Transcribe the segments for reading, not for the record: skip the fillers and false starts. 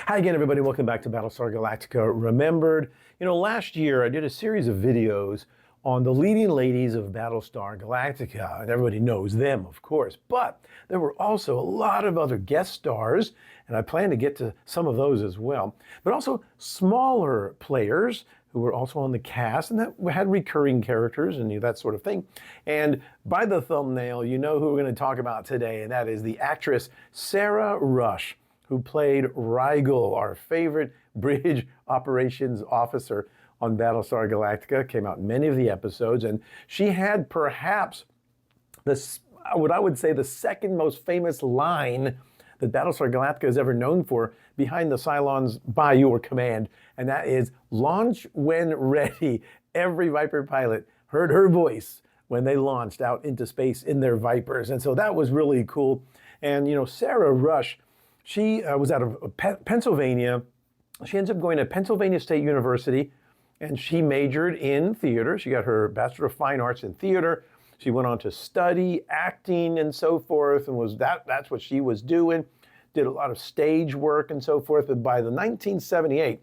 Hi again, everybody. Welcome back to Battlestar Galactica Remembered. Last year I did a series of videos on the leading ladies of Battlestar Galactica, and everybody knows them, of course. But there were also a lot of other guest stars, and I plan to get to some of those as well. But also smaller players who were also on the cast and that had recurring characters and that sort of thing. And by the thumbnail, you know who we're going to talk about today, and that is the actress Sarah Rush, who played Rigel, our favorite bridge operations officer on Battlestar Galactica. Came out in many of the episodes, and she had perhaps what I would say the second most famous line that Battlestar Galactica is ever known for, behind the Cylons by your command, and that is launch when ready. Every Viper pilot heard her voice when they launched out into space in their Vipers, and so that was really cool. And Sarah Rush, she was out of Pennsylvania. She ends up going to Pennsylvania State University, and she majored in theater. She got her Bachelor of Fine Arts in theater. She went on to study acting and so forth, and that's what she was doing. Did a lot of stage work and so forth. But by the 1978,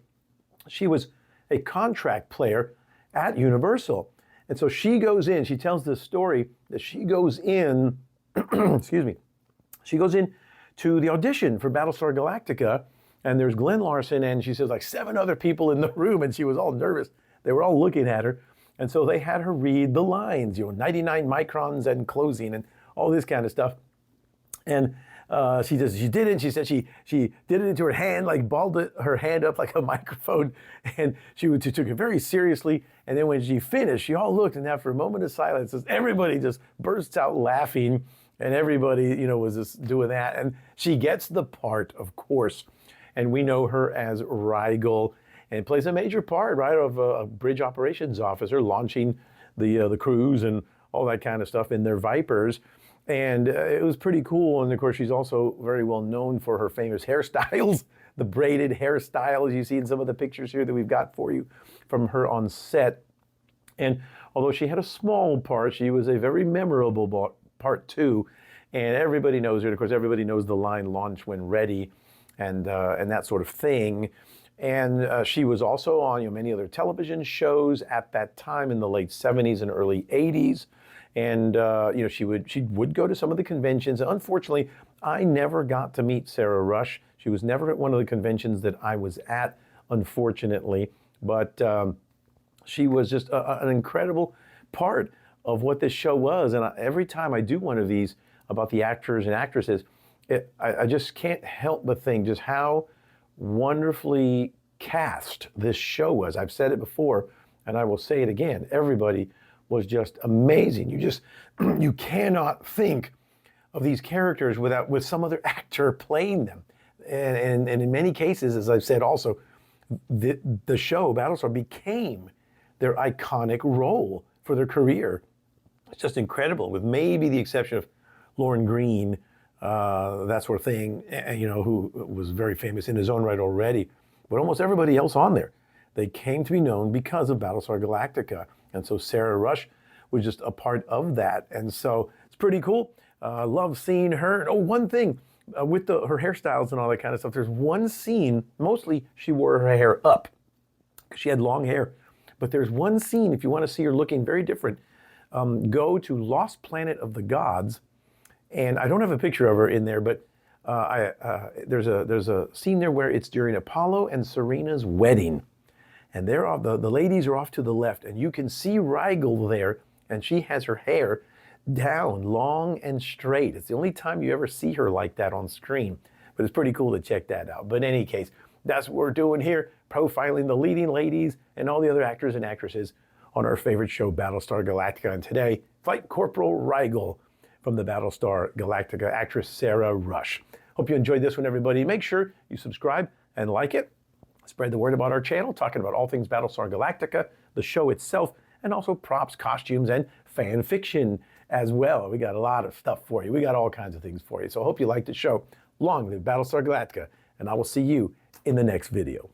she was a contract player at Universal. And so she goes in, she tells this story that she goes in, excuse me, she goes in to the audition for Battlestar Galactica, and there's Glenn Larson, and she says like 7 other people in the room, and she was all nervous. They were all looking at her, and so they had her read the lines, 99 microns and closing, and all this kind of stuff. And she did it. And she said she did it into her hand, like balled her hand up like a microphone, and she took it very seriously. And then when she finished, she all looked, and after a moment of silence, everybody just bursts out laughing. And everybody, was just doing that. And she gets the part, of course. And we know her as Rigel, and plays a major part, right, of a bridge operations officer launching the crews and all that kind of stuff in their Vipers. And it was pretty cool. And of course, she's also very well known for her famous hairstyles, the braided hairstyles you see in some of the pictures here that we've got for you from her on set. And although she had a small part, she was a very memorable part too, and everybody knows her. Of course, everybody knows the line "launch when ready," and that sort of thing. And she was also on many other television shows at that time in the late 70s and early 80s. And she would go to some of the conventions. And unfortunately, I never got to meet Sarah Rush. She was never at one of the conventions that I was at, unfortunately. But she was just an incredible part of what this show was. And every time I do one of these about the actors and actresses, I just can't help but think just how wonderfully cast this show was. I've said it before, and I will say it again. Everybody was just amazing. You cannot think of these characters with some other actor playing them. And in many cases, as I've said also, the show Battlestar became their iconic role for their career. It's just incredible, with maybe the exception of Lauren Green, that sort of thing, who was very famous in his own right already. But almost everybody else on there, they came to be known because of Battlestar Galactica. And so Sarah Rush was just a part of that. And so it's pretty cool. Love seeing her. And, one thing with her hairstyles and all that kind of stuff, there's one scene, mostly she wore her hair up because she had long hair. But there's one scene, if you want to see her looking very different, go to Lost Planet of the Gods. And I don't have a picture of her in there, but there's a scene there where it's during Apollo and Serena's wedding. And the ladies are off to the left, and you can see Rigel there, and she has her hair down, long and straight. It's the only time you ever see her like that on screen. But it's pretty cool to check that out. But in any case, that's what we're doing here, profiling the leading ladies and all the other actors and actresses on our favorite show, Battlestar Galactica. And today, Flight Corporal Rigel from the Battlestar Galactica, actress Sarah Rush. Hope you enjoyed this one, everybody. Make sure you subscribe and like it. Spread the word about our channel, talking about all things Battlestar Galactica, the show itself, and also props, costumes, and fan fiction as well. We got a lot of stuff for you. We got all kinds of things for you. So I hope you liked the show. Long live Battlestar Galactica, and I will see you in the next video.